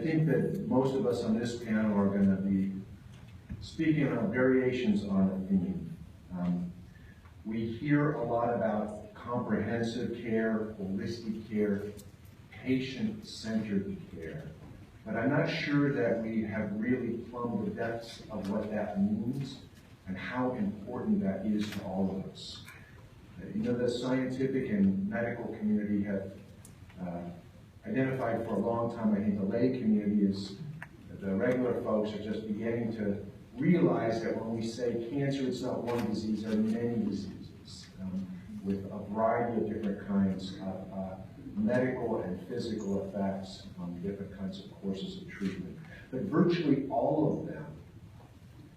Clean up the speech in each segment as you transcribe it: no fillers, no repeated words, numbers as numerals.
think that most of us on this panel are going to be speaking on variations on a theme. We hear a lot about comprehensive care, holistic care, patient-centered care, but I'm not sure that we have really plumbed the depths of what that means and how important that is to all of us. You know, the scientific and medical community have identified for a long time. I think the lay community is, the regular folks are just beginning to realize that when we say cancer, it's not one disease, there are many diseases with a variety of different kinds of medical and physical effects, different kinds of courses of treatment. But virtually all of them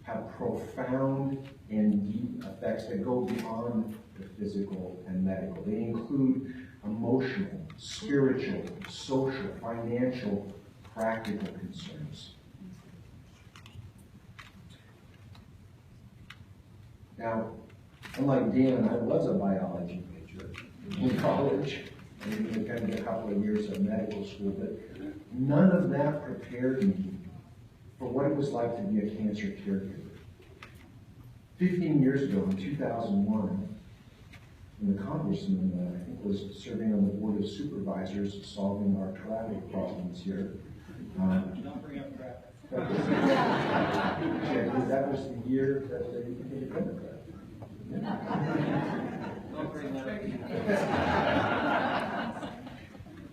have profound and deep effects that go beyond the physical and medical. They include emotional, spiritual, social, financial, practical concerns. Now, unlike Dan, I was a biology major in college. I even attended a couple of years of medical school, but none of that prepared me for what it was like to be a cancer caregiver. 15 years ago, in 2001, when the Congressman, I think, was serving on the Board of Supervisors solving our traffic problems here. Don't bring up traffic. Yeah, that was the year that they became a Democrat. Don't bring that up.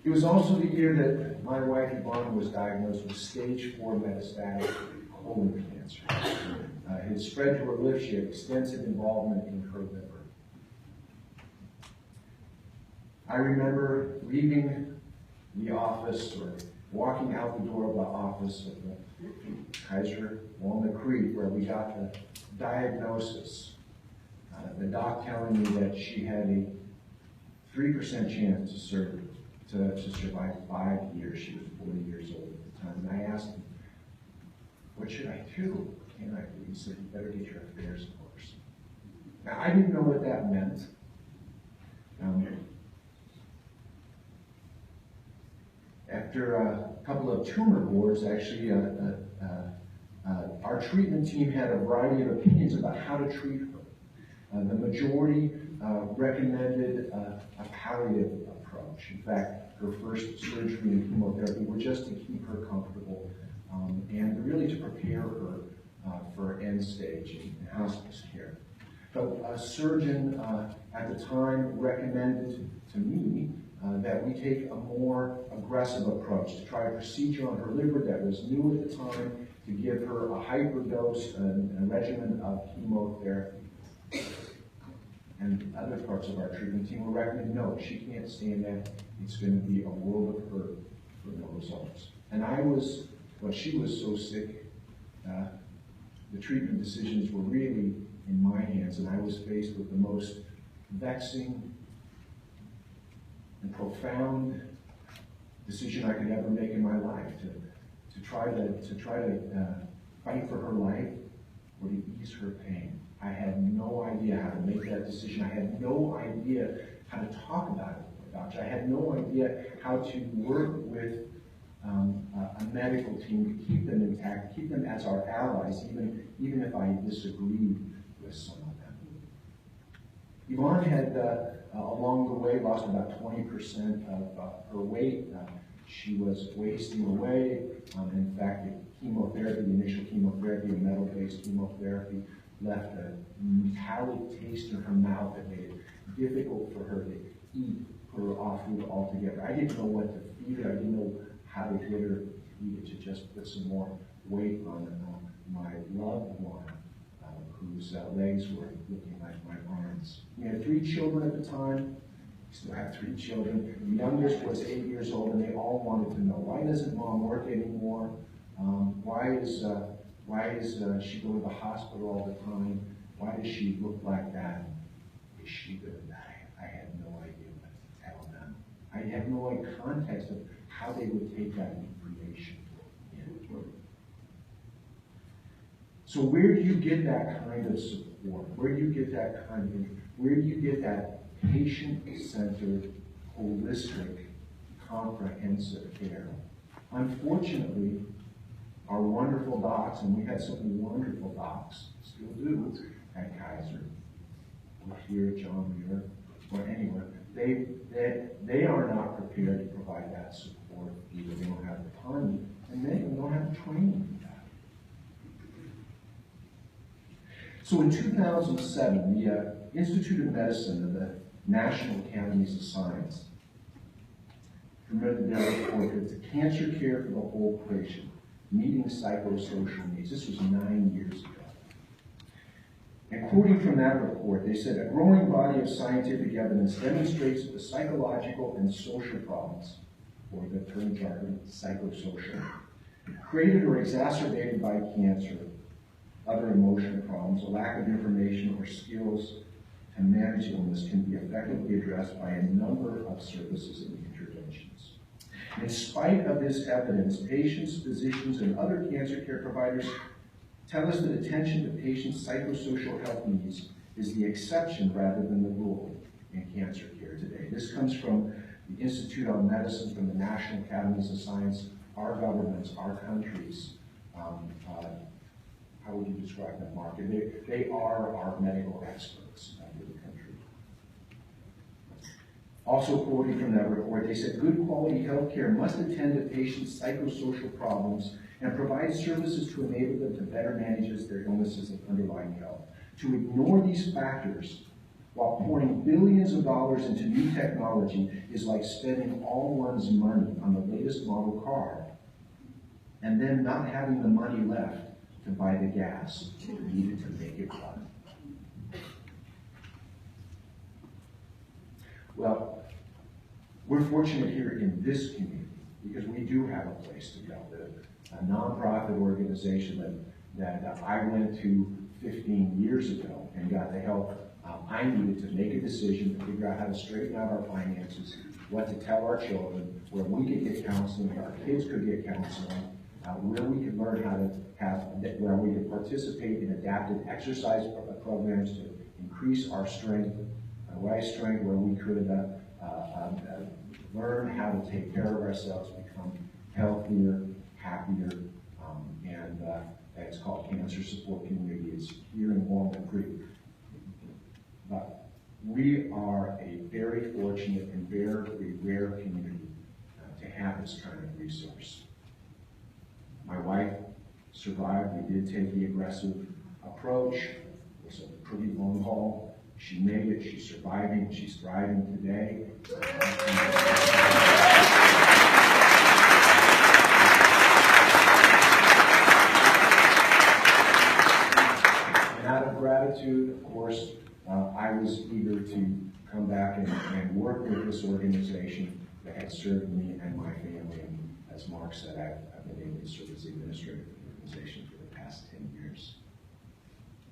It was also the year that my wife Yvonne was diagnosed with stage 4 metastatic colon cancer. It had spread to her liver. She had extensive involvement in her liver. I remember leaving the office or walking out the door of the office of the Kaiser Walnut Creek where we got the diagnosis. The doc telling me that she had a 3% chance to survive 5 years. She was 40 years old at the time. And I asked him, what should I do? What can I do? He said, you better get your affairs in order. Now, I didn't know what that meant. After a couple of tumor boards, actually, our treatment team had a variety of opinions about how to treat her. The majority recommended a palliative approach. In fact, her first surgery and chemotherapy were just to keep her comfortable and really to prepare her for end stage in hospice care. But a surgeon at the time recommended to me that we take a more aggressive approach to try a procedure on her liver that was new at the time, to give her a hyperdose, a regimen of chemotherapy. And other parts of our treatment team will recommend, no, she can't stand that. It's going to be a world of hurt for no results. And when she was so sick, the treatment decisions were really in my hands, and I was faced with the most vexing and profound decision I could ever make in my life, to try to fight for her life or to ease her pain. I had no idea how to make that decision. I had no idea how to talk about it with my doctor. I had no idea how to work with a medical team to keep them intact, keep them as our allies, even if I disagreed with some of them. Yvonne had, along the way, lost about 20% of her weight. She was wasting away. In fact, the initial chemotherapy, a metal-based chemotherapy, left a metallic taste in her mouth that made it difficult for her to eat her off food altogether. I didn't know what to feed her. I didn't know how to get her to eat it, to just put some more weight on my loved one, whose legs were looking like my arms. We had 3 children at the time. We still have 3 children. The youngest was 8 years old, and they all wanted to know, why doesn't mom work anymore? Why is she going to the hospital all the time? Why does she look like that? Is she going to die? I had no idea what to tell them. I had no context of how they would take that information. So where do you get that kind of support? Where do you get that patient-centered, holistic, comprehensive care? Unfortunately, our wonderful docs, and we had some wonderful docs, still do, at Kaiser, or here at John Muir, or anywhere, they are not prepared to provide that support. Either they don't have the time, and many of them don't have the training for that. So in 2007, the Institute of Medicine of the National Academies of Science permitted their report that the cancer care for the whole patient, meeting psychosocial needs. This was 9 years ago. And quoting from that report, they said, a growing body of scientific evidence demonstrates that the psychological and social problems, or the term jargon, psychosocial, created or exacerbated by cancer, other emotional problems, a lack of information or skills to manage illness can be effectively addressed by a number of services and interventions. In spite of this evidence, patients, physicians, and other cancer care providers tell us that attention to patients' psychosocial health needs is the exception rather than the rule in cancer care today. This comes from the Institute of Medicine, from the National Academies of Science, our governments, our countries. How would you describe them, Mark? They are our medical experts in the country. Also quoting from that report, they said, good quality health care must attend to patients' psychosocial problems and provide services to enable them to better manage their illnesses and underlying health. To ignore these factors while pouring billions of dollars into new technology is like spending all one's money on the latest model car and then not having the money left to buy the gas needed to make it run. Well, we're fortunate here in this community because we do have a place to go. A nonprofit organization that I went to 15 years ago and got the help I needed to make a decision to figure out how to straighten out our finances, what to tell our children, where we could get counseling, where our kids could get counseling, where we could learn how to where we could participate in adapted exercise programs to increase our strength, where we could learn how to take care of ourselves, become healthier, happier, and it's called Cancer Support Community. It's here in Walnut Creek. But we are a very fortunate and very rare community to have this kind of resource. My wife survived. We did take the aggressive approach. It was a pretty long haul. She made it. She's surviving. She's thriving today. And out of gratitude, of course, I was eager to come back and work with this organization that had served me and my family. And as Mark said, I've been able to serve as the administrator of the organization for the past 10 years.